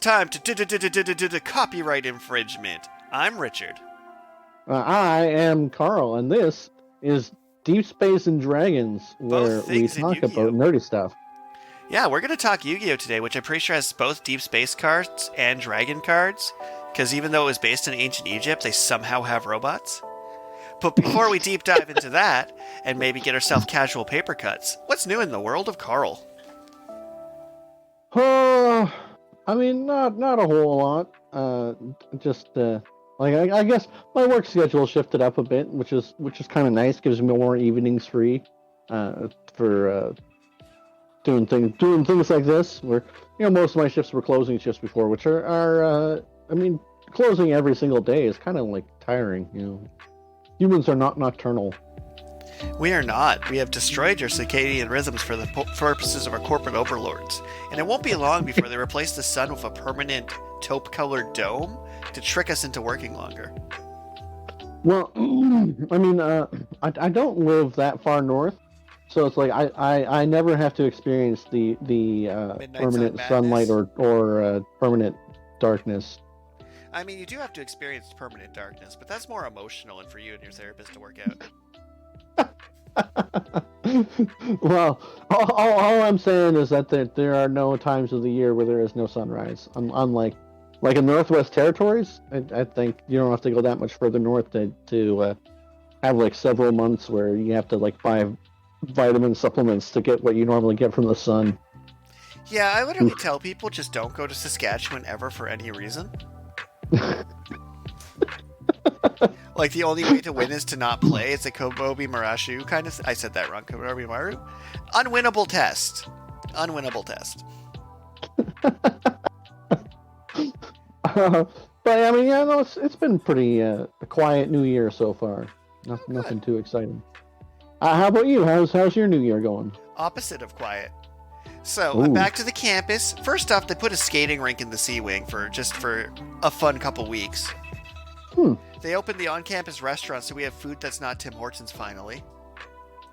time to copyright infringement. I'm Richard. I am Karl, and this is Deep Space and Dragons, where we talk about nerdy stuff. Yeah, we're going to talk Yu-Gi-Oh today, which I'm pretty sure has both Deep Space cards and Dragon cards, because even though it was based in ancient Egypt, they somehow have robots. But before we deep dive into that, and maybe get ourselves casual paper cuts, what's new in the world of Karl? I mean, not a whole lot. I guess my work schedule shifted up a bit, which is kind of nice. Gives me more evenings free for doing things like this. Where most of my shifts were closing shifts before, which are closing every single day is kind of like tiring. Humans are not nocturnal. We are not. We have destroyed your circadian rhythms for the purposes of our corporate overlords. And it won't be long before they replace the sun with a permanent taupe-colored dome to trick us into working longer. Well, I don't live that far north, so it's like I never have to experience the permanent sunlight or permanent darkness. I mean, you do have to experience permanent darkness, but that's more emotional and for you and your therapist to work out. Well, all I'm saying is that there are no times of the year where there is no sunrise. Unlike in the Northwest Territories, I think you don't have to go that much further north to have several months where you have to buy vitamin supplements to get what you normally get from the sun. Yeah, I literally tell people just don't go to Saskatchewan ever for any reason. The only way to win is to not play. It's a Kobobi Marashu kind of... I said that wrong. Kobobi Maru? Unwinnable test. But it's been pretty a quiet New Year so far. Nothing too exciting. How about you? How's your New Year going? Opposite of quiet. So, I'm back to the campus. First off, they put a skating rink in the Sea Wing for a fun couple weeks. They opened the on-campus restaurant, so we have food that's not Tim Hortons finally.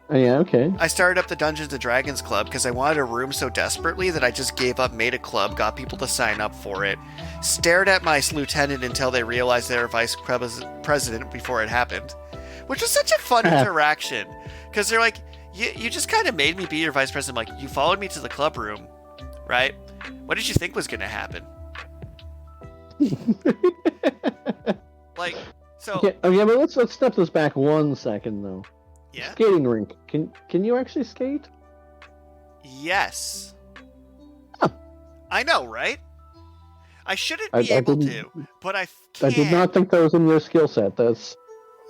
Oh, yeah, okay. I started up the Dungeons & Dragons Club because I wanted a room so desperately that I just gave up, made a club, got people to sign up for it, stared at my lieutenant until they realized they were vice president before it happened, which was such a fun interaction, because they're like, you just kind of made me be your vice president. You followed me to the club room, right? What did you think was going to happen? But let's step this back 1 second though. Yeah. Skating rink. Can you actually skate? Yes. Huh. I know, right? I shouldn't be able to, but I can. I did not think that was in your skill set.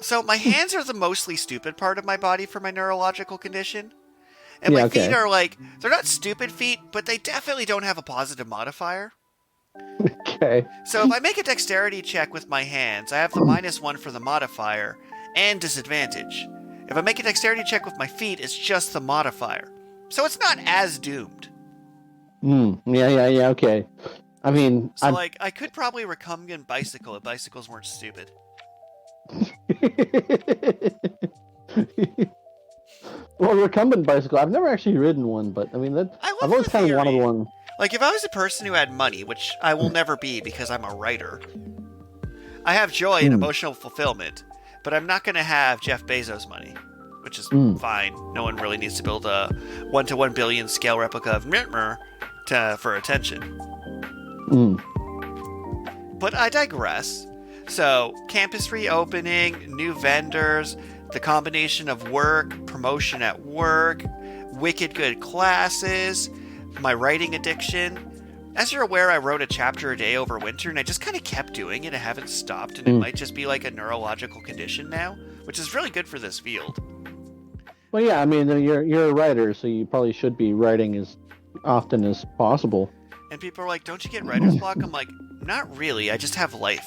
So my hands are the mostly stupid part of my body for my neurological condition. And my feet are they're not stupid feet, but they definitely don't have a positive modifier. Okay. So if I make a dexterity check with my hands, I have the -1 for the modifier and disadvantage. If I make a dexterity check with my feet, it's just the modifier. So it's not as doomed. Yeah, okay. I mean... So, I could probably recumbent bicycle if bicycles weren't stupid. Well, recumbent bicycle, I've never actually ridden one, but I've always kind of wanted one. If I was a person who had money, which I will never be because I'm a writer, I have joy and emotional fulfillment, but I'm not going to have Jeff Bezos' money, which is fine. No one really needs to build a 1 to 1 billion scale replica of Mirtmer for attention. But I digress. So, campus reopening, new vendors, the combination of work, promotion at work, wicked good classes, my writing addiction. As you're aware, I wrote a chapter a day over winter, and I just kind of kept doing it. I haven't stopped, and it might just be a neurological condition now, which is really good for this field. Well, yeah, you're a writer, so you probably should be writing as often as possible. And people are like, don't you get writer's block? I'm like, not really, I just have life.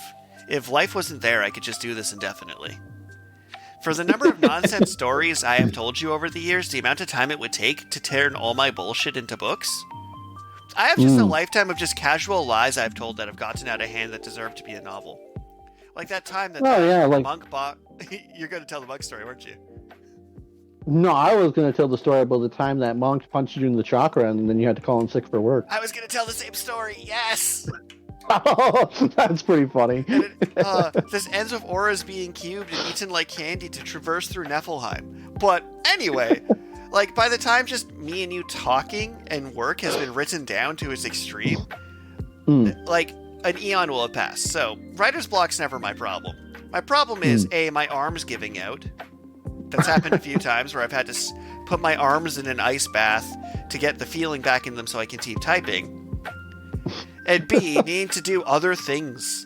If life wasn't there, I could just do this indefinitely. For the number of nonsense stories I have told you over the years, the amount of time it would take to turn all my bullshit into books, I have just a lifetime of just casual lies I've told that have gotten out of hand that deserve to be a novel. Like that time that monk bought... You're going to tell the monk story, weren't you? No, I was going to tell the story about the time that monk punched you in the chakra and then you had to call in sick for work. I was going to tell the same story, yes! Oh, that's pretty funny. And this ends with auras being cubed and eaten like candy to traverse through Niflheim. But anyway, like by the time just me and you talking and work has been written down to its extreme, like an eon will have passed. So writer's block's never my problem. My problem is my arms giving out. That's happened a few times where I've had to put my arms in an ice bath to get the feeling back in them so I can keep typing. And B, needing to do other things.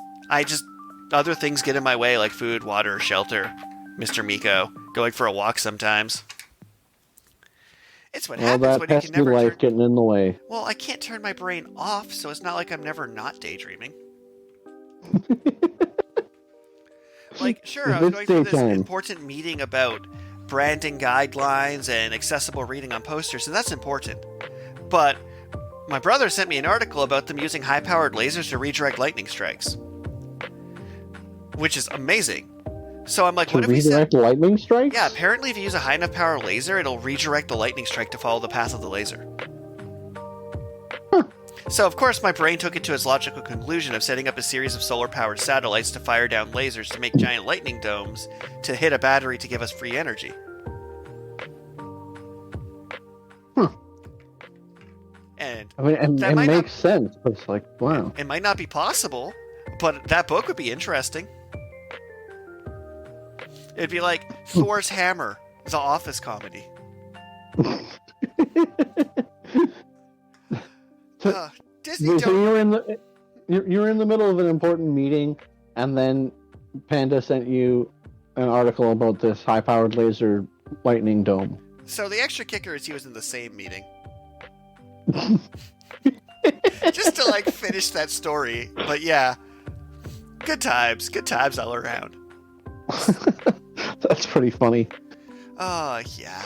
Other things get in my way, like food, water, shelter, Mr. Miko, going for a walk sometimes. It's what happens when you can never life getting in the way. Well, I can't turn my brain off, so it's not like I'm never not daydreaming. Like, sure, I was going through this important meeting about branding guidelines and accessible reading on posters, and that's important. But my brother sent me an article about them using high-powered lasers to redirect lightning strikes, which is amazing. So I'm like, what if we redirect lightning strikes? Yeah, apparently if you use a high enough power laser, it'll redirect the lightning strike to follow the path of the laser. So, of course, my brain took it to its logical conclusion of setting up a series of solar-powered satellites to fire down lasers to make giant lightning domes to hit a battery to give us free energy. And I mean, it makes sense, but it's like, wow. It might not be possible, but that book would be interesting. It'd be like Thor's Hammer, the Office comedy. Disney. So you're in the middle of an important meeting, and then Panda sent you an article about this high-powered laser lightning dome. So the extra kicker is he was in the same meeting. Just to like finish that story. But yeah, good times all around. That's pretty funny. Oh yeah.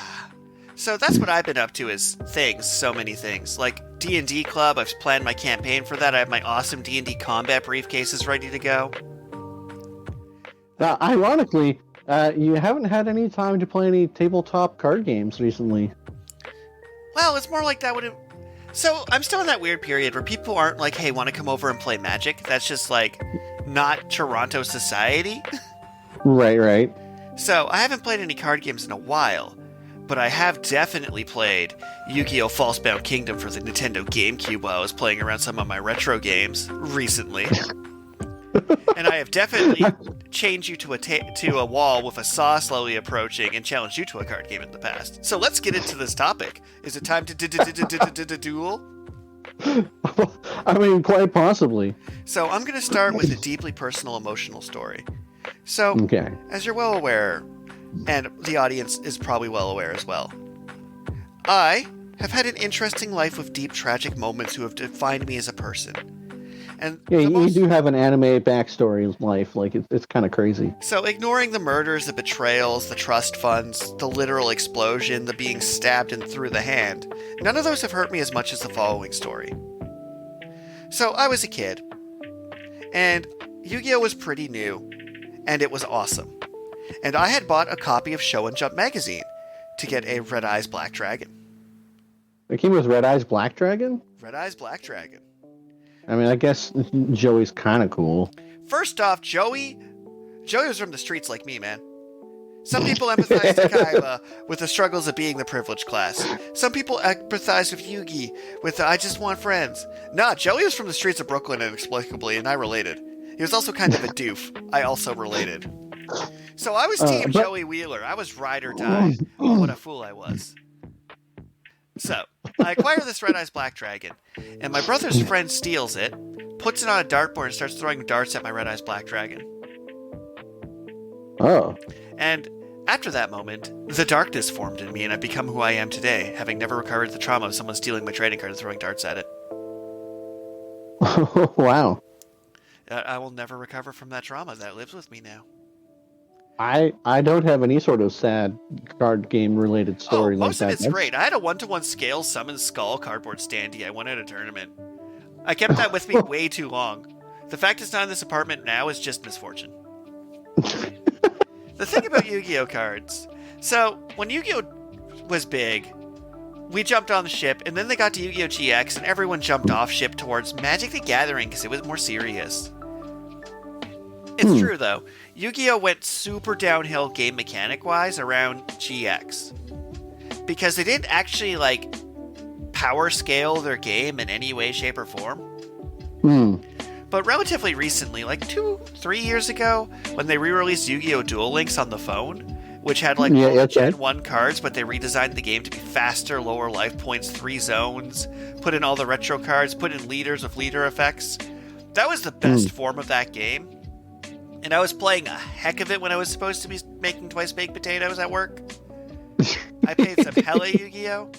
So that's what I've been up to, is things, so many things. Like D&D Club, I've planned my campaign for that. I have my awesome D&D combat briefcases ready to go. Now, ironically, you haven't had any time to play any tabletop card games recently. Well, it's more like that would have... So, I'm still in that weird period where people aren't like, hey, want to come over and play Magic? That's just like, not Toronto society. Right. So, I haven't played any card games in a while. But I have definitely played Yu-Gi-Oh! Falsebound Kingdom for the Nintendo GameCube while I was playing around some of my retro games recently. And I have definitely chained you to a wall with a saw slowly approaching and challenged you to a card game in the past. So let's get into this topic. Is it time to duel? I mean, quite possibly. So I'm going to start with a deeply personal, emotional story. So, as you're well aware... and the audience is probably well aware as well, I have had an interesting life with deep tragic moments who have defined me as a person. And you do have an anime backstory in life, like it's kind of crazy. So ignoring the murders, the betrayals, the trust funds, the literal explosion, the being stabbed in through the hand, none of those have hurt me as much as the following story. So I was a kid, and Yu-Gi-Oh! Was pretty new, and it was awesome. And I had bought a copy of Show and Jump magazine to get a Red Eyes Black Dragon. It came with Red Eyes Black Dragon? Red Eyes Black Dragon. I mean, I guess Joey's kind of cool. First off, Joey was from the streets like me, man. Some people empathize to Kaiba with the struggles of being the privileged class. Some people empathize with Yugi with the I just want friends. Nah, Joey was from the streets of Brooklyn inexplicably, and I related. He was also kind of a doof. I also related. So I was Team Joey Wheeler. I was ride or die. Oh, what a fool I was. So, I acquire this Red Eyes Black Dragon, and my brother's friend steals it, puts it on a dartboard, and starts throwing darts at my Red Eyes Black Dragon. Oh. And after that moment, the darkness formed in me, and I've become who I am today, having never recovered the trauma of someone stealing my trading card and throwing darts at it. Wow. I will never recover from that trauma. That lives with me now. I don't have any sort of sad card game related story like that. Most of it's great. I had a 1-to-1 scale summon skull cardboard standee I won at a tournament. I kept that with me way too long. The fact it's not in this apartment now is just misfortune. The thing about Yu-Gi-Oh cards. So, when Yu-Gi-Oh was big, we jumped on the ship, and then they got to Yu-Gi-Oh! GX, and everyone jumped off ship towards Magic the Gathering because it was more serious. It's true, though. Yu-Gi-Oh! Went super downhill game mechanic-wise around GX. Because they didn't actually, like, power scale their game in any way, shape, or form. But relatively recently, like 2-3 years ago, when they re-released Yu-Gi-Oh! Duel Links on the phone, which had like Gen 1 cards, but they redesigned the game to be faster, lower life points, 3 zones, put in all the retro cards, put in leaders with leader effects. That was the best form of that game. And I was playing a heck of it when I was supposed to be making twice baked potatoes at work. I played some hella Yu-Gi-Oh!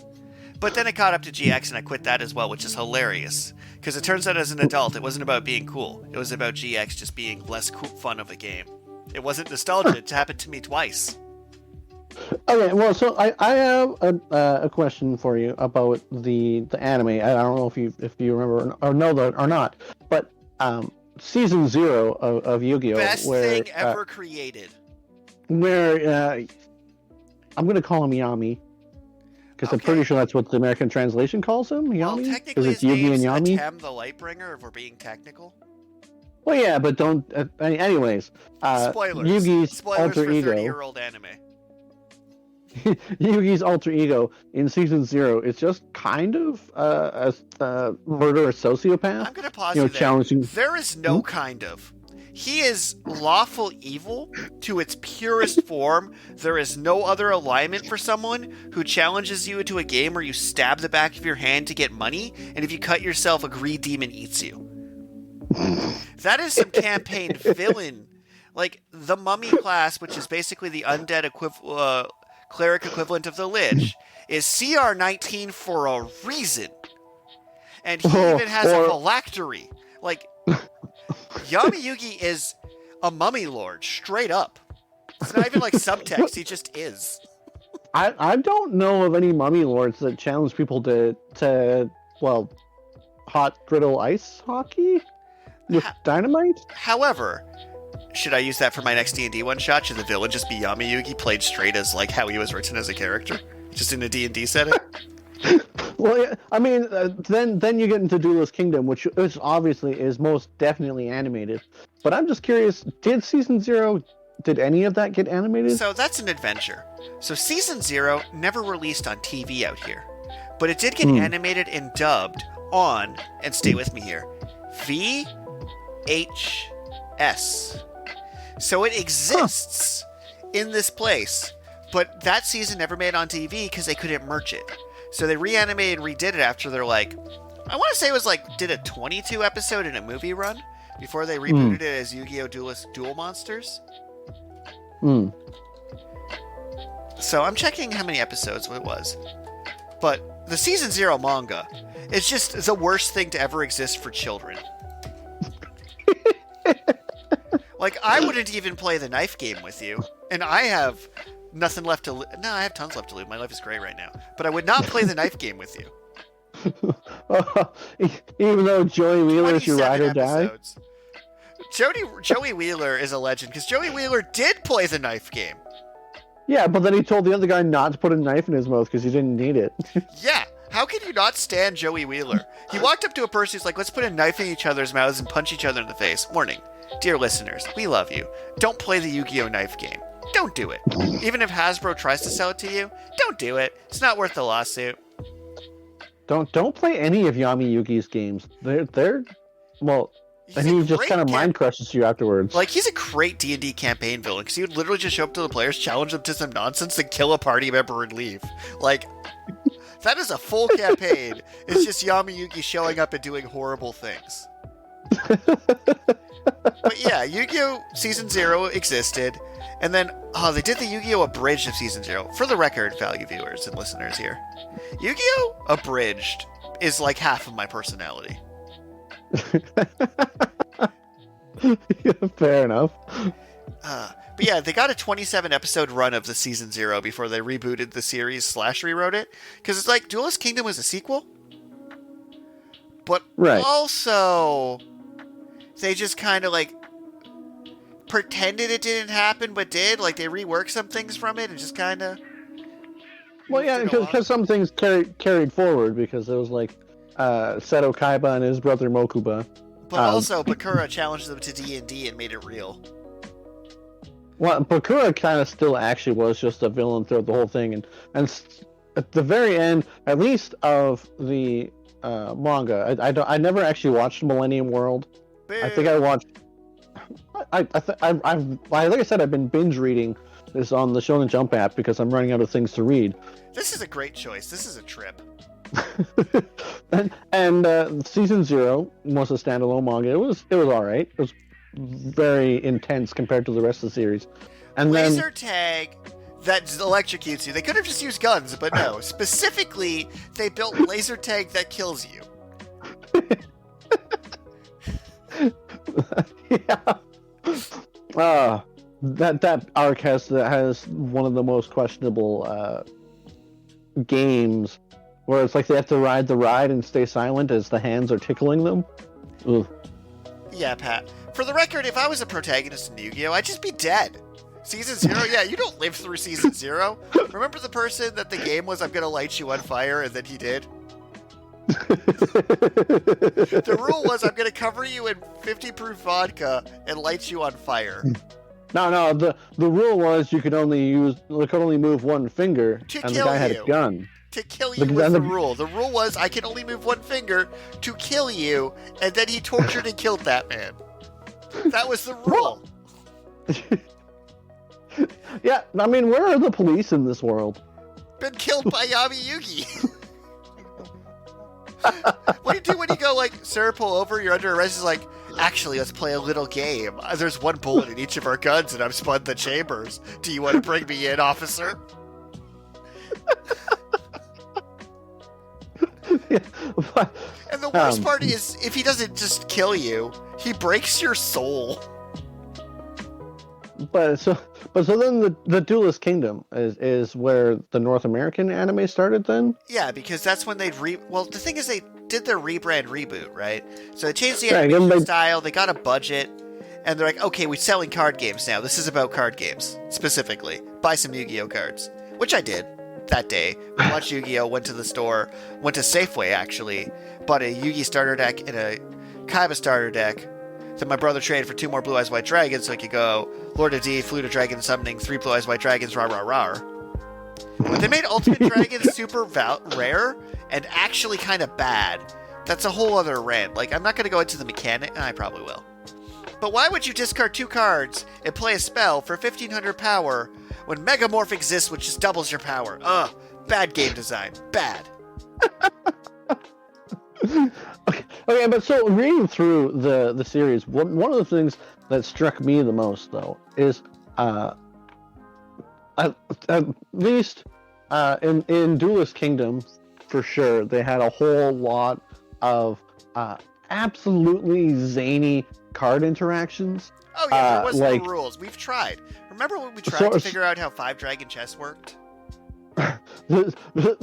But then it caught up to GX and I quit that as well, which is hilarious. Because it turns out as an adult, it wasn't about being cool. It was about GX just being less cool, fun of a game. It wasn't nostalgia. It happened to me twice. Okay, well, so I have a question for you about the anime. I don't know if you remember or know that or not, but season 0 of Yu-Gi-Oh! Best thing ever created. Where I'm going to call him Yami. Because I'm pretty sure that's what the American translation calls him, Yami? Well, technically his name's Atem the Lightbringer, if we're being technical. Well, yeah, but don't... anyways. Spoilers. Yugi's Spoilers alter for ego. 30-year-old anime. Yugi's alter ego in Season 0 is just kind of a murderous sociopath. I'm going to pause you there. Challenging... There is no kind of. He is lawful evil to its purest form. There is no other alignment for someone who challenges you into a game where you stab the back of your hand to get money, and if you cut yourself, a greed demon eats you. That is some campaign villain. Like, the mummy class, which is basically the undead cleric equivalent of the Lich, is CR19 for a reason. And he even has a phylactery. Like... Yami Yugi is a mummy lord, straight up. It's not even like subtext, he just is. I don't know of any mummy lords that challenge people to hot griddle ice hockey with dynamite? However, should I use that for my next D&D one-shot? Should the villain just be Yami Yugi, played straight as like how he was written as a character? Just in a D&D setting? Well, yeah, I mean, then you get into Duelist Kingdom, which obviously is most definitely animated. But I'm just curious, did Season 0, did any of that get animated? So that's an adventure. So Season 0 never released on TV out here. But it did get animated and dubbed on, and stay with me here, VHS. So it exists in this place. But that season never made it on TV because they couldn't merch it. So they reanimated and redid it after they're like, I want to say it was like, did a 22 episode in a movie run before they rebooted it as Yu-Gi-Oh! Duel Monsters. So I'm checking how many episodes it was. But the Season 0 manga, it's just the worst thing to ever exist for children. Like, I wouldn't even play the knife game with you. And I have... nothing left to... No, I have tons left to live. My life is great right now. But I would not play the knife game with you. Even though Joey Wheeler is your ride or die? Joey Wheeler is a legend, because Joey Wheeler did play the knife game. Yeah, but then he told the other guy not to put a knife in his mouth because he didn't need it. Yeah, how can you not stand Joey Wheeler? He walked up to a person who's like, let's put a knife in each other's mouths and punch each other in the face. Warning, dear listeners, we love you. Don't play the Yu-Gi-Oh! Knife game. Don't do it. Even if Hasbro tries to sell it to you, don't do it. It's not worth the lawsuit. Don't play any of Yami Yugi's games. They're well, and he just kind of mind crushes you afterwards. Like, he's a great D&D campaign villain, because he would literally just show up to the players, challenge them to some nonsense, and kill a party member and leave. Like, that is a full campaign. It's just Yami Yugi showing up and doing horrible things. But yeah, Yu-Gi-Oh! Season 0 existed. And then, they did the Yu-Gi-Oh! Abridged of Season 0. For the record, value viewers and listeners here, Yu-Gi-Oh! Abridged is like half of my personality. Fair enough. But yeah, they got a 27-episode run of the Season 0 before they rebooted the series / rewrote it. Because it's like, Duelist Kingdom was a sequel. But also, they just kind of like pretended it didn't happen, but did. Like, they reworked some things from it and just kind of... Well, yeah, because some things carried forward because it was like Seto Kaiba and his brother Mokuba. But also, Bakura challenged them to D&D and made it real. Well, Bakura kind of still actually was just a villain throughout the whole thing, and at the very end, at least of the manga, I never actually watched Millennium World. Boo. I think I watched. Like I said, I've been binge reading this on the Shonen Jump app because I'm running out of things to read. This is a great choice. This is a trip. and season 0 was a standalone manga. It was all right. It was very intense compared to the rest of the series. And laser tag that electrocutes you. They could have just used guns, but no. Specifically, they built laser tag that kills you. Yeah. That arc has one of the most questionable games where it's like they have to ride the ride and stay silent as the hands are tickling them. Ugh. Yeah, Pat. For the record, if I was a protagonist in Yu-Gi-Oh, I'd just be dead. Season 0? Yeah, you don't live through Season 0. Remember the person that the game was, I'm gonna light you on fire, and then he did? The rule was, I'm gonna cover you in 50 proof vodka and light you on fire. No, the rule was you could only move one finger, and the guy had a gun. To kill you was the rule. The rule was, I can only move one finger to kill you, and then he tortured and killed that man. That was the rule. Yeah, I mean, where are the police in this world? Been killed by Yami Yugi. What do you do when you go like, sir, pull over, you're under arrest? It's like, actually, let's play a little game. There's one bullet in each of our guns and I've spun the chambers. Do you want to bring me in, officer? Yeah, but, and the worst part is, if he doesn't just kill you, he breaks your soul. But so then the Duelist Kingdom is where the North American anime started then? Yeah, because that's when well, the thing is they did their rebrand reboot, right? So they changed the animation style, they got a budget, and they're like, okay, we're selling card games now. This is about card games, specifically. Buy some Yu-Gi-Oh cards. Which I did that day. We watched Yu-Gi-Oh, went to the store, went to Safeway, actually, bought a Yugi starter deck and a Kaiba starter deck. Then my brother traded for 2 more Blue Eyes White Dragons so he could go Lord of D, Flute of Dragon, summoning 3 Blue Eyes White Dragons, rah rah rah. But they made Ultimate Dragons super rare and actually kind of bad. That's a whole other rant. Like, I'm not going to go into the mechanic. I probably will. But why would you discard 2 cards and play a spell for 1500 power when Megamorph exists, which just doubles your power? Ugh. Bad game design. Bad. Okay, but so reading through the series, one of the things that struck me the most, though, is at least in Duelist Kingdom, for sure, they had a whole lot of absolutely zany card interactions. Oh yeah, there was no rules. We've tried. Remember when we tried to figure out how 5-dragon chess worked? the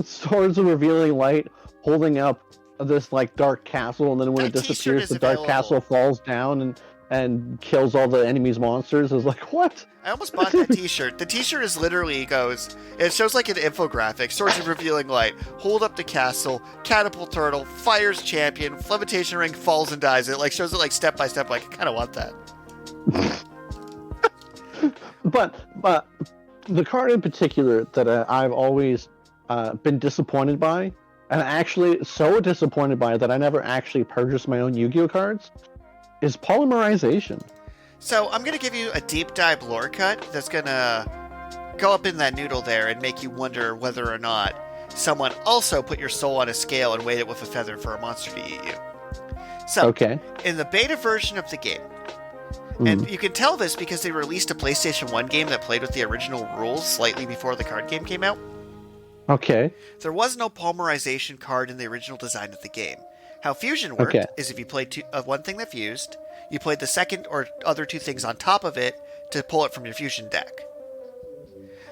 Swords of Revealing Light holding up this like dark castle, and then when it disappears, the dark castle falls down and kills all the enemy's monsters. I was like, what? I almost bought that t-shirt. The t-shirt is literally it shows like an infographic. Swords of Revealing Light, hold up the castle, catapult turtle, fires champion, levitation ring, falls and dies. It like shows it like step by step. Like, I kind of want that. But the card in particular that I've always been disappointed by, and actually so disappointed by that I never actually purchased my own Yu-Gi-Oh cards, is polymerization. So I'm going to give you a deep dive lore cut that's going to go up in that noodle there and make you wonder whether or not someone also put your soul on a scale and weighed it with a feather for a monster to eat you. So, in the beta version of the game, and you can tell this because they released a PlayStation 1 game that played with the original rules slightly before the card game came out. Okay. There was no polymerization card in the original design of the game. How Fusion worked is if you played one thing that fused, you played the second or other 2 things on top of it to pull it from your Fusion deck.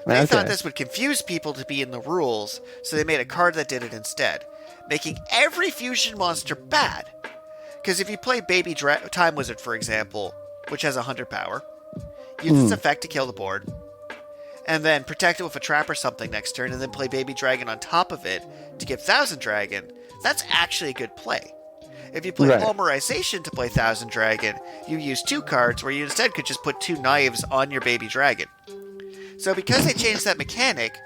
They thought this would confuse people to be in the rules, so they made a card that did it instead, making every Fusion monster bad. Because if you play Baby Time Wizard, for example, which has 100 power, use its effect to kill the board, and then protect it with a trap or something next turn, and then play Baby Dragon on top of it to give Thousand Dragon, that's actually a good play. If you play Polymerization to play Thousand Dragon, you use 2 cards where you instead could just put 2 knives on your Baby Dragon. So because they changed that mechanic,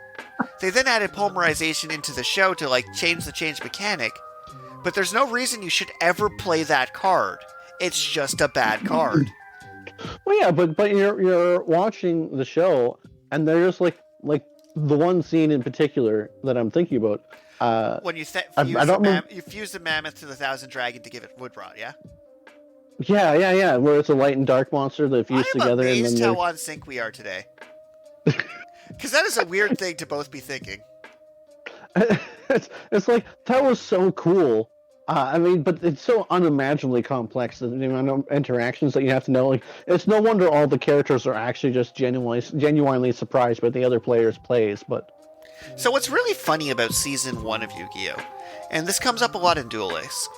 they then added Polymerization into the show to like change the change mechanic, but there's no reason you should ever play that card. It's just a bad card. Well, yeah, but you're watching the show, and there's like the one scene in particular that I'm thinking about. When you you fuse the mammoth to the Thousand Dragon to give it wood rot, yeah? Yeah, where it's a light and dark monster that fuse together. I'm amazed and then how on sync we are today. Because that is a weird thing to both be thinking. It's like, that was so cool. I mean, but it's so unimaginably complex, the amount of interactions that you have to know. Like, it's no wonder all the characters are actually just genuinely surprised by the other players' plays, but... So what's really funny about Season 1 of Yu-Gi-Oh!, and this comes up a lot in Duelists,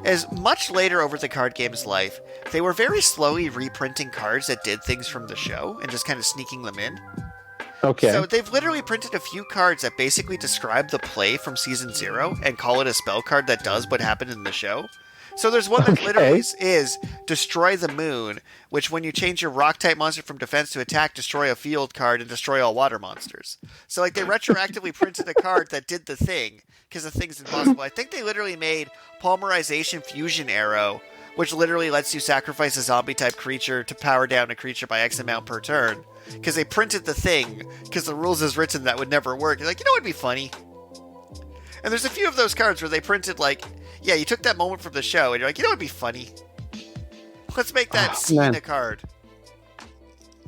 is much later over the card game's life, they were very slowly reprinting cards that did things from the show and just kind of sneaking them in. Okay. So they've literally printed a few cards that basically describe the play from Season 0 and call it a spell card that does what happened in the show. So there's one that literally is Destroy the Moon, which when you change your rock-type monster from defense to attack, destroy a field card and destroy all water monsters. So like they retroactively printed a card that did the thing, because the thing's impossible. I think they literally made Polymerization Fusion Arrow, which literally lets you sacrifice a zombie-type creature to power down a creature by X amount per turn. Because they printed the thing, because the rules is written that would never work. You're like, you know what would be funny? And there's a few of those cards where they printed like, yeah, you took that moment from the show, and you're like, you know what would be funny? Let's make that scene a card.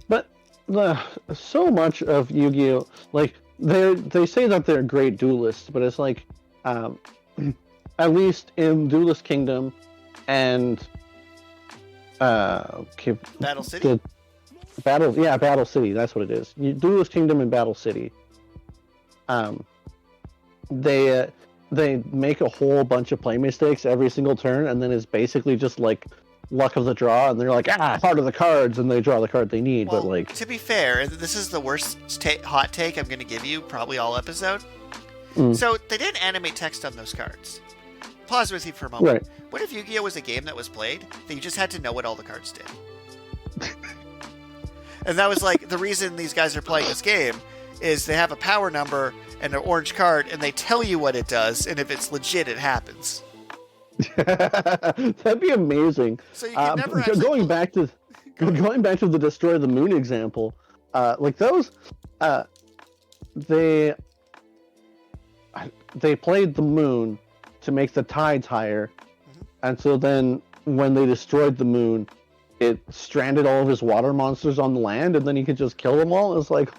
But so much of Yu-Gi-Oh! Like, they say that they're great duelists, but it's like, at least in Duelist Kingdom and Battle City? Battle City, that's what it is. Duelist Kingdom and Battle City. They make a whole bunch of play mistakes every single turn, and then it's basically just like luck of the draw, and they're like, heart of the cards, and they draw the card they need. Well, but like, to be fair, this is the worst hot take I'm going to give you, probably all episode. So they didn't animate text on those cards. Pause with you for a moment. Right. What if Yu-Gi-Oh was a game that was played that you just had to know what all the cards did? And that was like the reason these guys are playing this game is they have a power number and an orange card, and they tell you what it does, and if it's legit, it happens. That'd be amazing. So you can never going back to the Destroy the Moon example, like those, they played the moon to make the tides higher, and so then when they destroyed the moon, it stranded all of his water monsters on the land, and then he could just kill them all. It's like,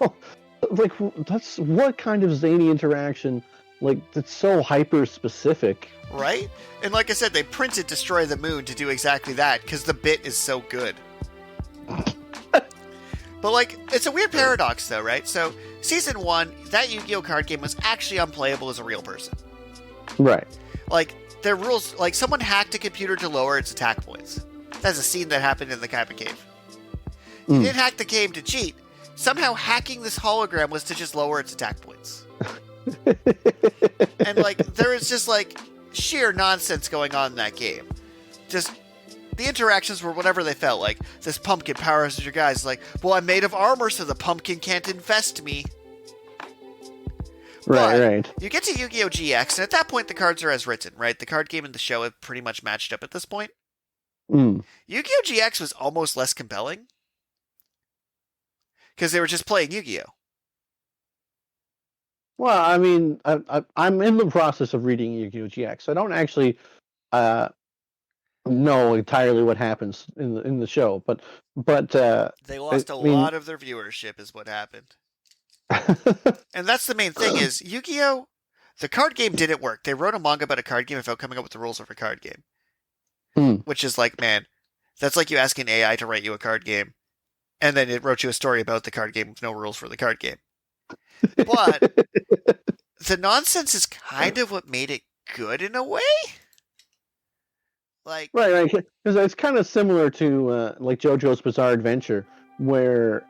like, that's what kind of zany interaction, like, that's so hyper specific, right? And like I said, they printed Destroy the Moon to do exactly that because the bit is so good. But like, it's a weird paradox though, right? So Season 1, that Yu-Gi-Oh card game was actually unplayable as a real person, right? Like, their rules, like someone hacked a computer to lower its attack points. That's a scene that happened in the Kaiba Cave. You didn't hack the game to cheat. Somehow hacking this hologram was to just lower its attack points. And like, there is just like sheer nonsense going on in that game. Just the interactions were whatever they felt like. This pumpkin powers your guys like, well, I'm made of armor, so the pumpkin can't infest me. Right. You get to Yu-Gi-Oh! GX, and at that point the cards are as written, right? The card game and the show have pretty much matched up at this point. Yu-Gi-Oh! GX was almost less compelling because they were just playing Yu-Gi-Oh! Well, I mean, I'm in the process of reading Yu-Gi-Oh! GX. I don't actually know entirely what happens in the show, but they lost a lot of their viewership, is what happened. And that's the main thing is Yu-Gi-Oh! The card game didn't work. They wrote a manga about a card game without coming up with the rules of a card game. Which is like, man, that's like you asking AI to write you a card game, and then it wrote you a story about the card game with no rules for the card game. But the nonsense is kind of what made it good in a way. Like, right, because it's kind of similar to like JoJo's Bizarre Adventure, where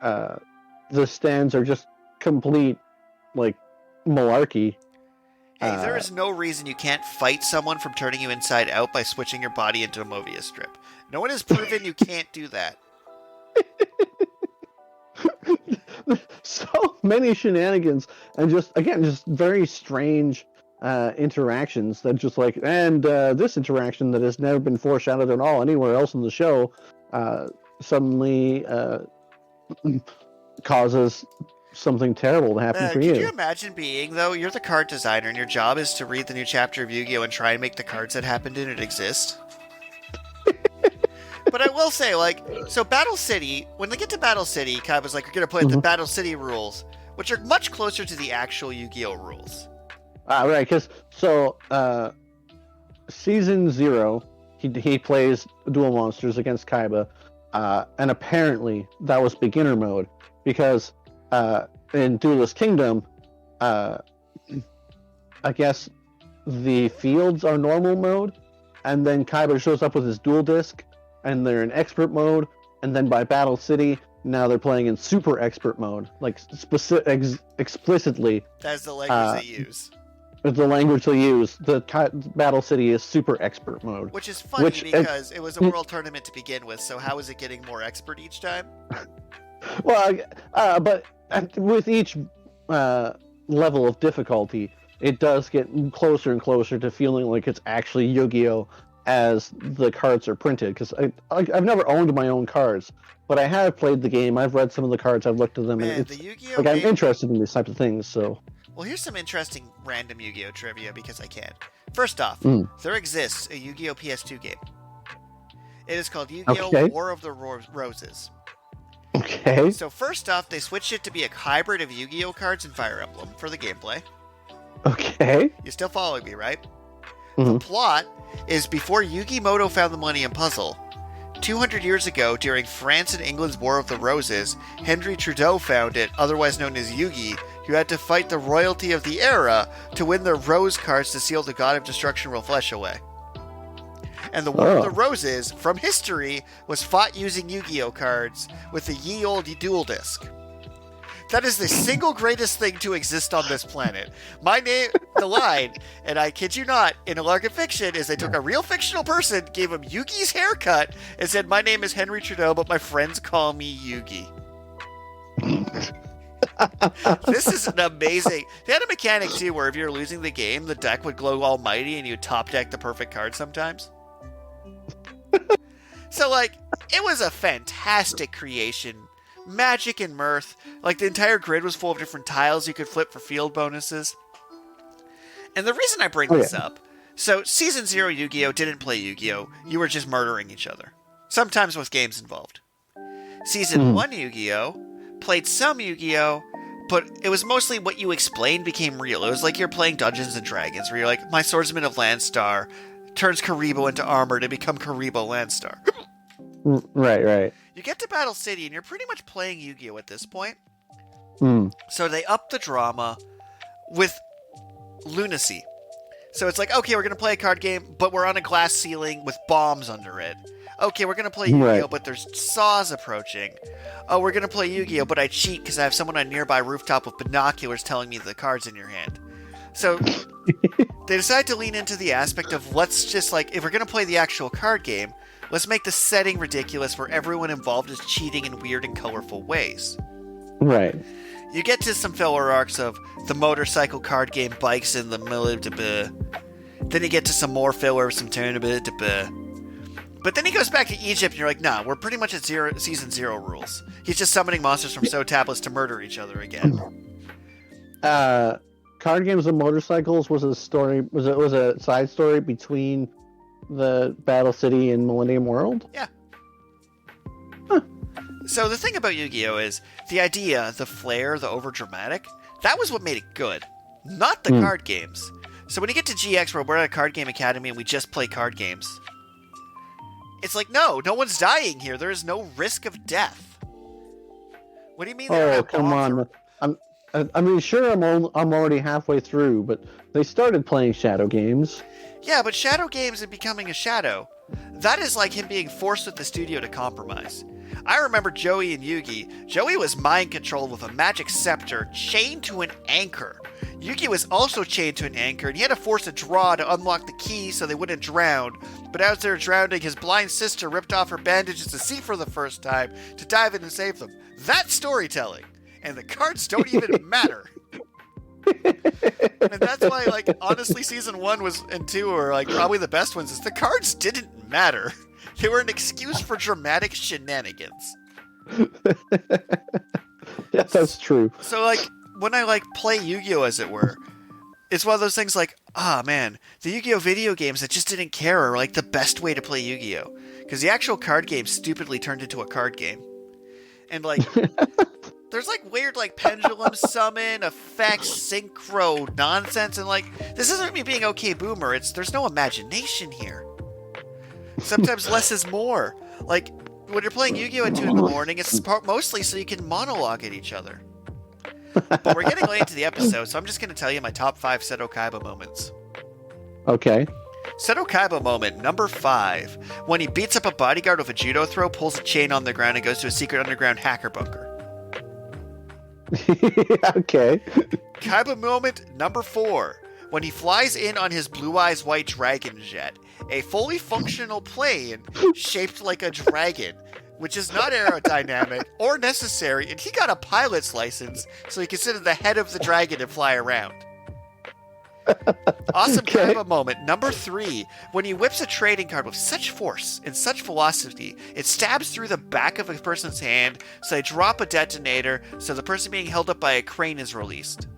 the stands are just complete like malarkey. Hey, there is no reason you can't fight someone from turning you inside out by switching your body into a Mobius strip. No one has proven you can't do that. So many shenanigans, and just very strange interactions that just like, and this interaction that has never been foreshadowed at all anywhere else in the show suddenly causes something terrible to happen for you. Could you imagine being, though, you're the card designer and your job is to read the new chapter of Yu-Gi-Oh! And try and make the cards that happened in it exist? But I will say, like, so Battle City, when they get to Battle City, Kaiba's like, you're going to play the Battle City rules, which are much closer to the actual Yu-Gi-Oh! Rules. Right, because, so, Season 0, he plays Duel Monsters against Kaiba, and apparently that was beginner mode, because in Duelist Kingdom, I guess the fields are normal mode, and then Kaiba shows up with his dual disc, and they're in expert mode, and then by Battle City, now they're playing in super expert mode, like explicitly. That's the language they use. The language they use. The Battle City is super expert mode. Which is funny because it was a world tournament to begin with, so how is it getting more expert each time? Well, but with each level of difficulty, it does get closer and closer to feeling like it's actually Yu-Gi-Oh! As the cards are printed. Because I've never owned my own cards, but I have played the game. I've read some of the cards. I've looked at them. Man, and the it's, Yu-Gi-Oh! I'm interested in these types of things. So. Well, here's some interesting random Yu-Gi-Oh! Trivia because I can. First off, there exists a Yu-Gi-Oh! PS2 game. It is called Yu-Gi-Oh! War of the Roses. Okay. So first off, they switched it to be a hybrid of Yu-Gi-Oh! Cards and Fire Emblem for the gameplay. Okay. You're still following me, right? The plot is before Yugimoto found the Millennium Puzzle. 200 years ago, during France and England's War of the Roses, Henry Tudor found it, otherwise known as Yugi, who had to fight the royalty of the era to win their rose cards to seal the god of destruction will flesh away. And the War of the Roses, from history, was fought using Yu-Gi-Oh! Cards with the ye olde dual disc. That is the single greatest thing to exist on this planet. My name, the line, and I kid you not, in a lark of fiction, is they took a real fictional person, gave him Yugi's haircut, and said, my name is Henry Tudor, but my friends call me Yugi. This is an amazing... They had a mechanic, too, where if you're losing the game, the deck would glow almighty and you'd top deck the perfect card sometimes. So, like, it was a fantastic creation. Magic and mirth. Like, the entire grid was full of different tiles you could flip for field bonuses. And the reason I bring this up, so Season 0 Yu-Gi-Oh! Didn't play Yu-Gi-Oh! You were just murdering each other. Sometimes with games involved. Season 1 Yu-Gi-Oh! Played some Yu-Gi-Oh! But it was mostly what you explained became real. It was like you're playing Dungeons and Dragons, where you're like, my Swordsman of Landstar turns Karibo into armor to become Karibo Landstar. Right. You get to Battle City, and you're pretty much playing Yu-Gi-Oh! At this point. So they up the drama with lunacy. So it's like, okay, we're going to play a card game, but we're on a glass ceiling with bombs under it. Okay, we're going to play Yu-Gi-Oh! But there's saws approaching. Oh, we're going to play Yu-Gi-Oh! But I cheat because I have someone on a nearby rooftop with binoculars telling me the card's in your hand. So they decide to lean into the aspect of, let's just, like, if we're going to play the actual card game, let's make the setting ridiculous where everyone involved is cheating in weird and colorful ways. Right. You get to some filler arcs of the motorcycle card game bikes in the middle of the Then you get to some more filler of some tournament. But then he goes back to Egypt and you're like, nah, we're pretty much at season 0 rules. He's just summoning monsters from So tablets to murder each other again. Card games and motorcycles was a side story between the Battle City and Millennium World? Yeah. So the thing about Yu-Gi-Oh! Is the idea, the flair, the overdramatic, that was what made it good, not the card games. So when you get to GX where we're at a card game academy and we just play card games, it's like, no one's dying here. There is no risk of death. What do you mean? Oh, come on. I mean, sure, I'm already halfway through, but they started playing shadow games. Yeah, but shadow games are becoming a shadow. That is like him being forced with the studio to compromise. I remember Joey and Yugi. Joey was mind controlled with a magic scepter chained to an anchor. Yugi was also chained to an anchor, and he had to force a draw to unlock the key so they wouldn't drown. But as they were drowning, his blind sister ripped off her bandages to see for the first time to dive in and save them. That's storytelling, and the cards don't even matter. And that's why, like, honestly, season 1 and 2 are like probably the best ones. Is the cards didn't matter. They were an excuse for dramatic shenanigans. Yeah, that's true. So, like, when I, like, play Yu-Gi-Oh, as it were, it's one of those things like, man, the Yu-Gi-Oh video games that just didn't care are, like, the best way to play Yu-Gi-Oh. Because the actual card game stupidly turned into a card game. And, like, there's, like, weird, like, pendulum summon, effects, synchro nonsense, and, like, this isn't me being okay boomer, there's no imagination here. Sometimes less is more. Like, when you're playing Yu-Gi-Oh at 2 in the morning, it's mostly so you can monologue at each other. But we're getting late into the episode, so I'm just going to tell you my top 5 Seto Kaiba moments. Okay. Seto Kaiba moment number 5. When he beats up a bodyguard with a judo throw, pulls a chain on the ground, and goes to a secret underground hacker bunker. Okay. Kaiba moment number 4. When he flies in on his Blue Eyes White Dragon jet, a fully functional plane shaped like a dragon, which is not aerodynamic or necessary, and he got a pilot's license, so he could sit at the head of the dragon and fly around. Awesome Okay. Kaiba moment number 3. When he whips a trading card with such force and such velocity, it stabs through the back of a person's hand, so they drop a detonator, so the person being held up by a crane is released.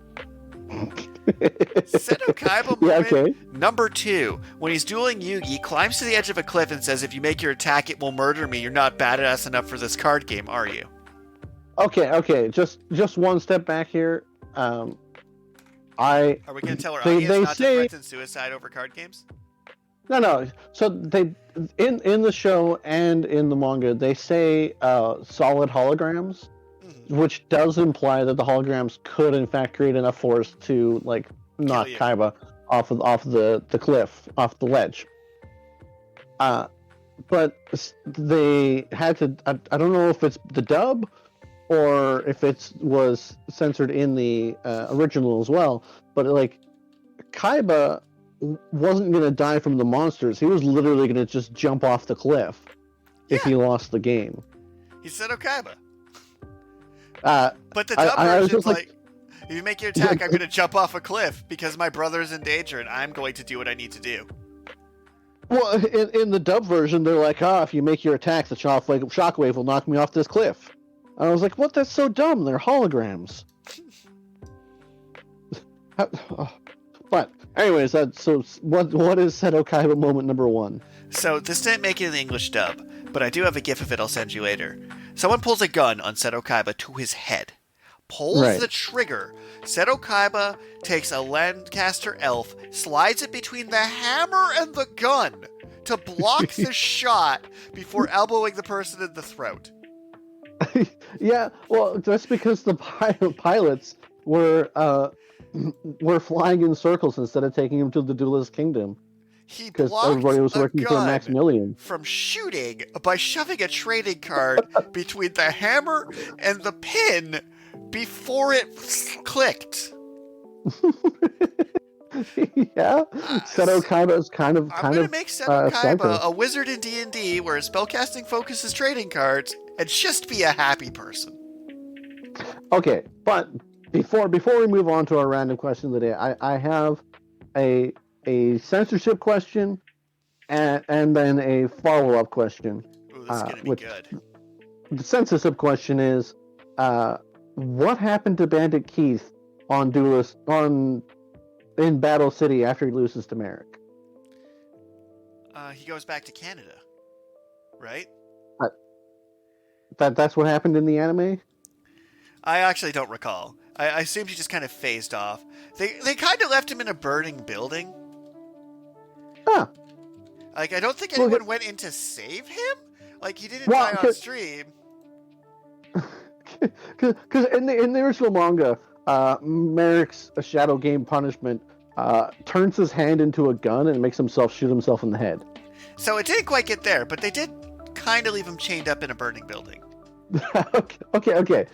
Seto Kaiba moment number 2. When he's dueling Yugi, climbs to the edge of a cliff and says, "If you make your attack, it will murder me. You're not badass enough for this card game, are you?" Okay. Just one step back here. Are we going to tell our audience not to threaten suicide over card games? No. So they in the show and in the manga, they say solid holograms, which does imply that the holograms could in fact create enough force to like knock Kaiba off the cliff, off the ledge. But they had to. I don't know if it's the dub or if it was censored in the original as well. But like, Kaiba wasn't going to die from the monsters. He was literally going to just jump off the cliff if he lost the game. He said Kaiba. But the dub version's like, if you make your attack, I'm going to jump off a cliff because my brother's in danger and I'm going to do what I need to do. Well, in the dub version, they're like, if you make your attack, the shockwave will knock me off this cliff. And I was like, what? That's so dumb. They're holograms. But anyways, what is Seto Kaiba moment number 1? So this didn't make it in the English dub, but I do have a gif of it I'll send you later. Someone pulls a gun on Seto Kaiba to his head, pulls the trigger. Seto Kaiba takes a Lancaster elf, slides it between the hammer and the gun to block the shot before elbowing the person in the throat. Yeah, well, that's because the pilots were flying in circles instead of taking him to the Duelist Kingdom. He because everybody was working for Maximilian. From shooting by shoving a trading card between the hammer and the pin before it clicked. Yeah, Seto Kaiba is kind of. I'm going to make Seto Kaiba a wizard in D&D where his spellcasting focuses trading cards and just be a happy person. Okay, but before we move on to our random question of the day, I have a censorship question and then a follow-up question. Ooh, this is going to be good. The censorship question is, what happened to Bandit Kieth on Duelist in Battle City after he loses to Merrick? He goes back to Canada, right? That's what happened in the anime? I actually don't recall. I assumed he just kind of phased off. They kind of left him in a burning building. Huh. Like, I don't think anyone went in to save him. Like, he didn't die on stream. Because in the original manga, Merrick's Shadow Game punishment turns his hand into a gun and makes himself shoot himself in the head. So it didn't quite get there, but they did kind of leave him chained up in a burning building. Okay.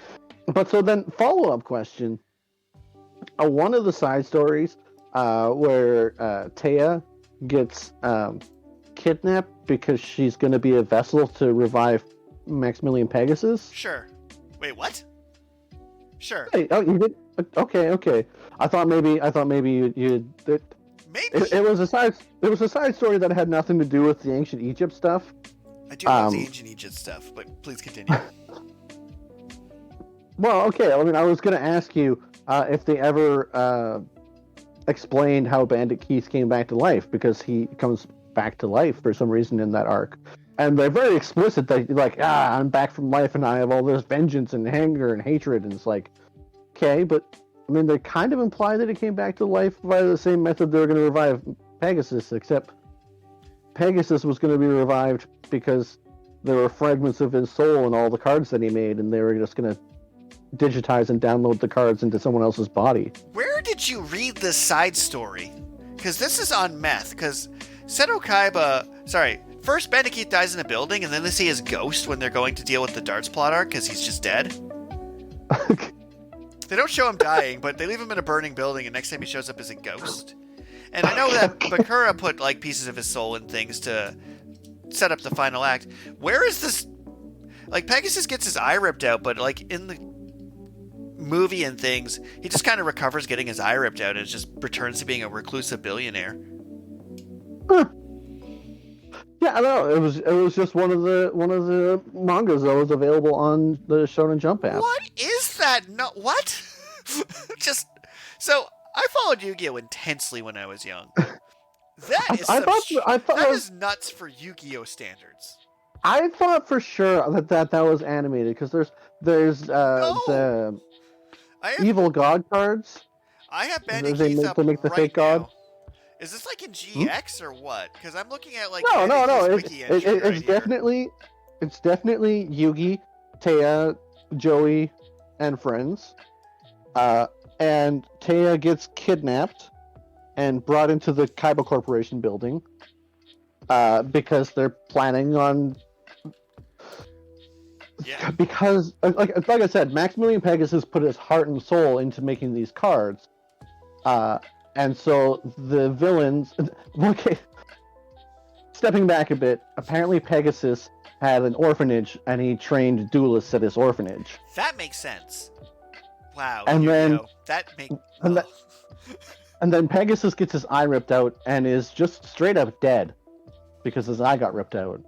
But so then, follow-up question. One of the side stories where Taya gets kidnapped because she's going to be a vessel to revive Maximilian Pegasus? Sure. Wait, what? Sure. Hey, oh, you did? Okay. I thought maybe you Maybe. it was a side story that had nothing to do with the ancient Egypt stuff. I do love the ancient Egypt stuff, but please continue. Well, okay. I mean, I was going to ask you if they ever explained how Bandit Kieth came back to life, because he comes back to life for some reason in that arc. And they're very explicit that, like, I'm back from life and I have all this vengeance and anger and hatred. And it's like, okay, but, I mean, they kind of imply that he came back to life by the same method they were going to revive Pegasus, except Pegasus was going to be revived because there were fragments of his soul in all the cards that he made, and they were just going to digitize and download the cards into someone else's body. Where did you read this side story? Because this is on meth, because Seto Kaiba... Sorry, first Bandit Kieth dies in a building, and then they see his ghost when they're going to deal with the darts plot arc, because he's just dead. They don't show him dying, but they leave him in a burning building, and next time he shows up as a ghost. And I know that Bakura put like pieces of his soul in things to set up the final act. Where is this? Like, Pegasus gets his eye ripped out, but like in the movie and things, he just kind of recovers getting his eye ripped out and just returns to being a reclusive billionaire. Huh. Yeah, I know. It was just one of the mangas that was available on the Shonen Jump app. What is that? No, what? Just so I followed Yu-Gi-Oh intensely when I was young. That is that is nuts for Yu-Gi-Oh standards. I thought for sure that was animated, because there's the evil god cards. I have Bandit Kieth up to make the right fake god. now. Is this like in GX or what? Because I'm looking at like no. It's definitely Yugi, Taya, Joey, and friends. And Taya gets kidnapped and brought into the Kaiba Corporation building because they're planning on. Yeah. Because, like I said, Maximilian Pegasus put his heart and soul into making these cards. And so the villains... Okay, stepping back a bit, apparently Pegasus had an orphanage, and he trained duelists at his orphanage. That makes sense. Wow. And then... And then Pegasus gets his eye ripped out and is just straight up dead because his eye got ripped out.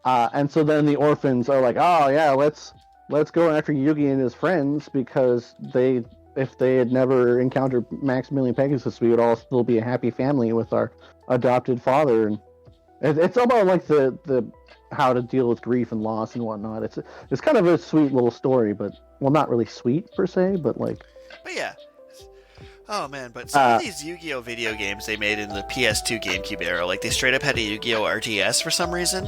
And so then the orphans are like, oh yeah, let's go after Yugi and his friends, because if they had never encountered Maximilian Pegasus, we would all still be a happy family with our adopted father. And it's about like the how to deal with grief and loss and whatnot. It's kind of a sweet little story, but, well, not really sweet per se, but like. But yeah. Oh man, but some of these Yu-Gi-Oh video games they made in the PS2 GameCube era, like they straight up had a Yu-Gi-Oh RTS for some reason.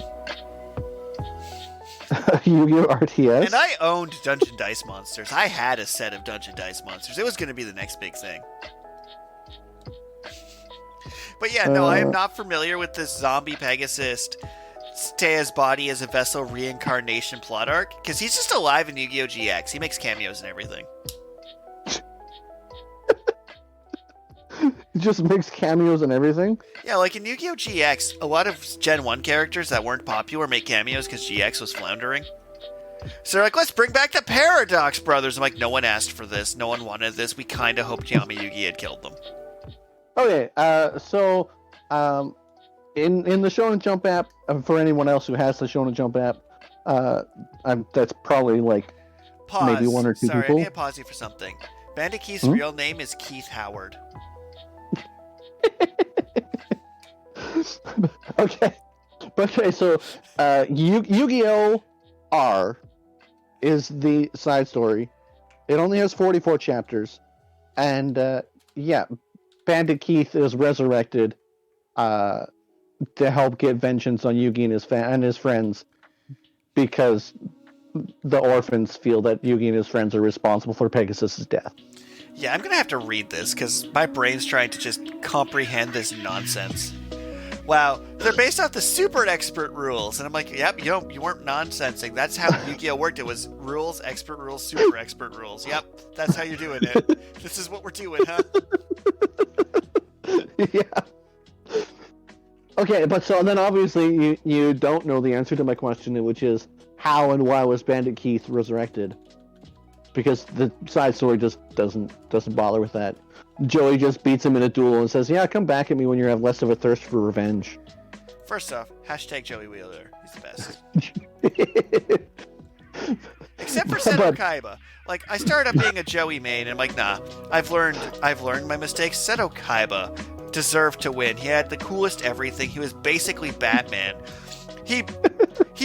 Yu-Gi-Oh RTS? And I owned Dungeon Dice Monsters. I had a set of Dungeon Dice Monsters. It was going to be the next big thing. But yeah, no, I am not familiar with this zombie Pegasus Taya's body as a vessel reincarnation plot arc, because he's just alive in Yu-Gi-Oh GX. He makes cameos and everything. He just makes cameos and everything? Yeah, like in Yu-Gi-Oh GX, a lot of Gen 1 characters that weren't popular make cameos because GX was floundering. So they're like, let's bring back the Paradox Brothers. I'm like, no one asked for this. No one wanted this. We kind of hoped Yami Yugi had killed them. Okay, so in the Shonen Jump app, for anyone else who has the Shonen Jump app, that's probably like maybe one or two people. Sorry, I need to pause you for something. Bandit Kieth's real name is Keith Howard. Okay, so Yu-Gi-Oh! R is the side story. It only has 44 chapters, and Bandit Kieth is resurrected to help get vengeance on Yugi and his friends, because the orphans feel that Yugi and his friends are responsible for Pegasus' death. Yeah, I'm gonna have to read this because my brain's trying to just comprehend this nonsense. wow, they're based off the super expert rules. And I'm like, yep, you weren't nonsensing. That's how Yu-Gi-Oh worked. It was rules, expert rules, super expert rules. Yep, that's how you're doing it. This is what we're doing, huh? Yeah. Okay, but so then obviously you don't know the answer to my question, which is how and why was Bandit Kieth resurrected? Because the side story just doesn't bother with that. Joey just beats him in a duel and says, "Yeah, come back at me when you have less of a thirst for revenge." First off, hashtag Joey Wheeler. He's the best. Except for Seto Kaiba. Like, I started up being a Joey main, and I'm like, nah, I've learned my mistakes. Seto Kaiba deserved to win. He had the coolest everything. He was basically Batman. He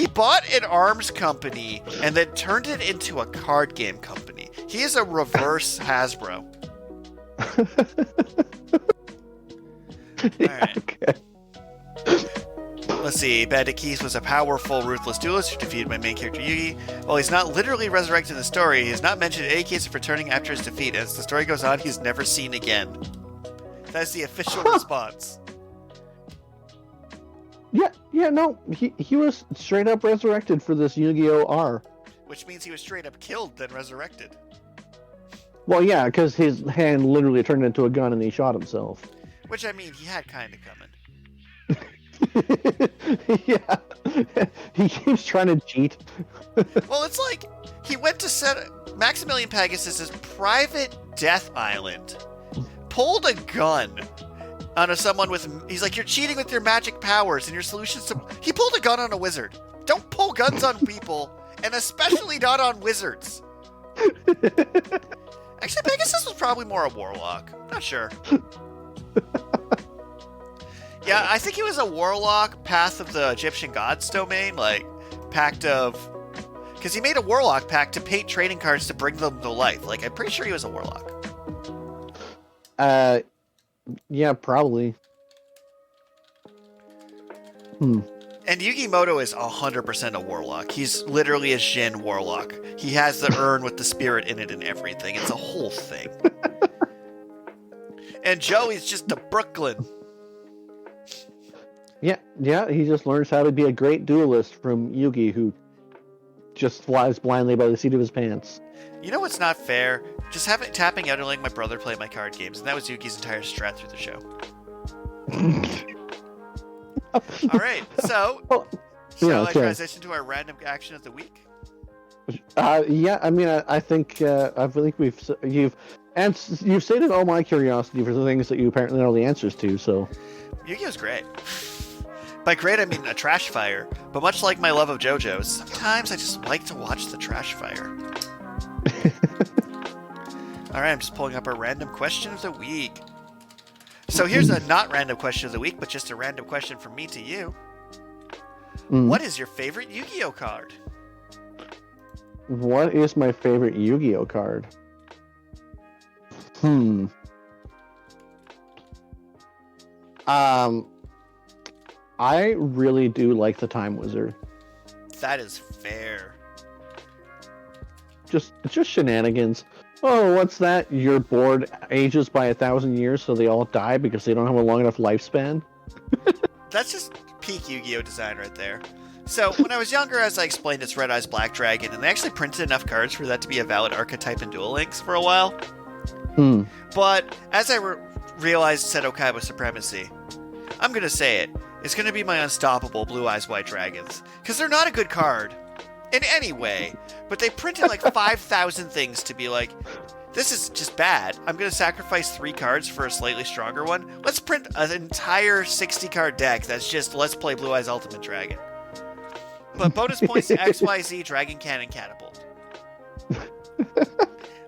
bought an arms company and then turned it into a card game company. He is a reverse Hasbro. Alright. Okay. Let's see. Bandit Kieth was a powerful, ruthless duelist who defeated my main character Yugi. While he's not literally resurrected in the story, he is not mentioned in any case of returning after his defeat. As the story goes on, he's never seen again. That's the official response. Yeah, no, he was straight up resurrected for this Yu-Gi-Oh! R. Which means he was straight up killed, then resurrected. Well, yeah, because his hand literally turned into a gun and he shot himself. Which, I mean, he had kind of coming. Yeah, he keeps trying to cheat. Well, it's like he went to set Maximilian Pegasus' private death island, pulled a gun on someone with. He's like, "You're cheating with your magic powers, and your solutions to." He pulled a gun on a wizard. Don't pull guns on people, and especially not on wizards. Actually, Pegasus was probably more a warlock. Not sure. Yeah, I think he was a warlock, Path of the Egyptian Gods domain, like, Pact of... Because he made a warlock pact to paint trading cards to bring them to life. Like, I'm pretty sure he was a warlock. Yeah, probably. And Yugi Moto is 100% a warlock. He's literally a Jin warlock. He has the urn with the spirit in it and everything. It's a whole thing. And Joey's just a Brooklyn. Yeah, he just learns how to be a great duelist from Yugi, who just flies blindly by the seat of his pants. You know what's not fair? Just tapping out and letting my brother play my card games, and that was Yugi's entire strat through the show. Alright, so shall I transition to our random action of the week? Yeah, I mean, I think you've stated all my curiosity for the things that you apparently know the answers to, so... Yu-Gi-Oh's great. By great, I mean a trash fire. But much like my love of JoJo's, sometimes I just like to watch the trash fire. Alright, I'm just pulling up our random question of the week. So here's a not random question of the week, but just a random question from me to you. What is your favorite Yu-Gi-Oh card? What is my favorite Yu-Gi-Oh card? I really do like the Time Wizard. That is fair. Just shenanigans. Oh, what's that? Your board ages by 1,000 years, so they all die because they don't have a long enough lifespan? That's just peak Yu-Gi-Oh design right there. So, when I was younger, as I explained, it's Red Eyes Black Dragon, and they actually printed enough cards for that to be a valid archetype in Duel Links for a while. But, as I realized Seto Kaiba supremacy, I'm gonna say it. It's gonna be my unstoppable Blue Eyes White Dragons. Because they're not a good card. In any way. But they printed like 5,000 things to be like, this is just bad. I'm gonna sacrifice 3 cards for a slightly stronger one. Let's print an entire 60-card deck that's just, let's play Blue Eyes Ultimate Dragon. But bonus points to XYZ Dragon Cannon Catapult.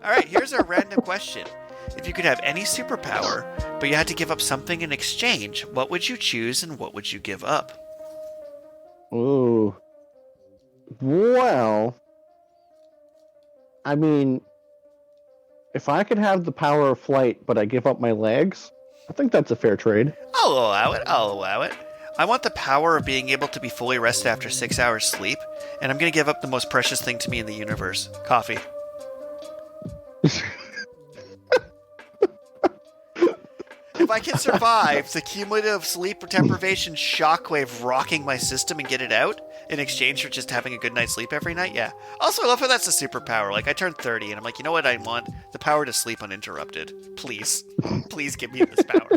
Alright, here's our random question. If you could have any superpower, but you had to give up something in exchange, what would you choose and what would you give up? Ooh. Well, I mean, if I could have the power of flight, but I give up my legs, I think that's a fair trade. I'll allow it. I want the power of being able to be fully rested after 6 hours sleep, and I'm going to give up the most precious thing to me in the universe, coffee. If I can survive the cumulative sleep deprivation shockwave rocking my system and get it out in exchange for just having a good night's sleep every night, yeah. Also, I love how that's a superpower. Like, I turned 30 and I'm like, you know what I want? The power to sleep uninterrupted. Please. Please give me this power.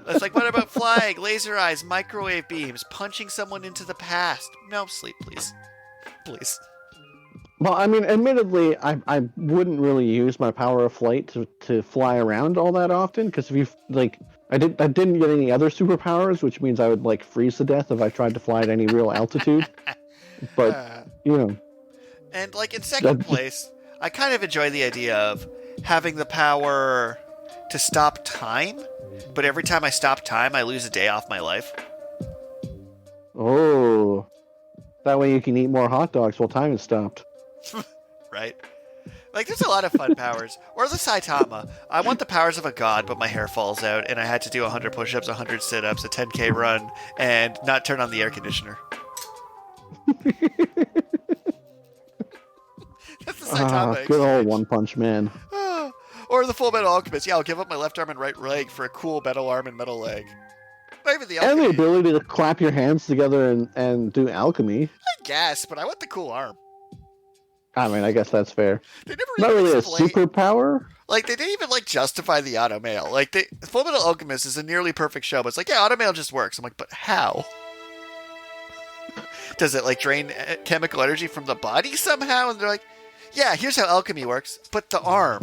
It's like, what about flying, laser eyes, microwave beams, punching someone into the past? No, sleep, please. Please. Well, I mean, admittedly, I wouldn't really use my power of flight to fly around all that often, because if you, like, I didn't get any other superpowers, which means I would, like, freeze to death if I tried to fly at any real altitude. But, you know. And, like, in second place, I kind of enjoy the idea of having the power to stop time, but every time I stop time, I lose a day off my life. Oh. That way you can eat more hot dogs while time is stopped. Right? Like, there's a lot of fun powers. Or the Saitama. I want the powers of a god, but my hair falls out, and I had to do 100 push-ups, 100 sit-ups, a 10K run, and not turn on the air conditioner. That's the Saitama good old One Punch Man. Or the Full Metal Alchemist. Yeah, I'll give up my left arm and right leg for a cool metal arm and metal leg. Not even the alchemy. And the ability to clap your hands together and do alchemy. I guess, but I want the cool arm. I mean, I guess that's fair. They never Not even really explain... a superpower. Like, they didn't even, like, justify the automail. Like, Full Metal Alchemist is a nearly perfect show, but it's like, yeah, automail just works. I'm like, but how? Does it, like, drain chemical energy from the body somehow? And they're like, yeah, here's how alchemy works. But the arm,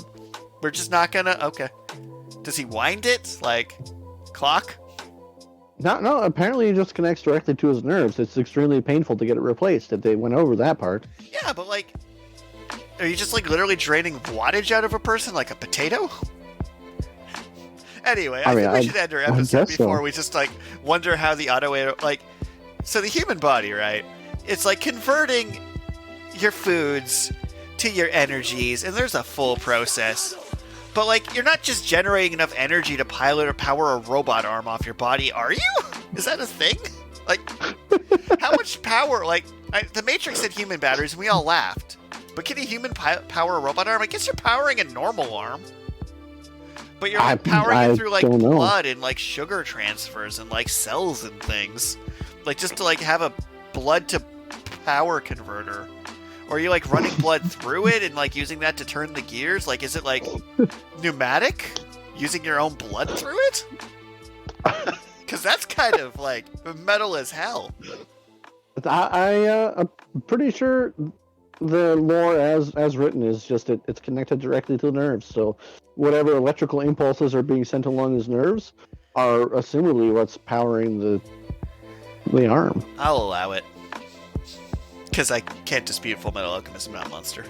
we're just not gonna... Okay. Does he wind it? Like, clock? No, apparently it just connects directly to his nerves. It's extremely painful to get it replaced if they went over that part. Yeah, but, like... Are you just, like, literally draining wattage out of a person like a potato? Anyway, I think we should end our episode before we just, like, wonder how the auto... Like, so the human body, right? It's, like, converting your foods to your energies, and there's a full process. But, like, you're not just generating enough energy to pilot or power a robot arm off your body, are you? Is that a thing? Like, how much power? Like, the Matrix said human batteries, and we all laughed. But can a human power a robot arm? I guess you're powering a normal arm. But you're like, powering it through, like, blood and, like, sugar transfers and, like, cells and things. Like, just to, like, have a blood-to-power converter. Or are you, like, running blood through it and, like, using that to turn the gears? Like, is it, like, pneumatic? Using your own blood through it? Because that's kind of, like, metal as hell. I'm pretty sure the lore as written is just it's connected directly to the nerves. So whatever electrical impulses are being sent along his nerves are assumably what's powering the arm. I'll allow it. Because I can't dispute Full Metal Alchemist, I'm not a monster.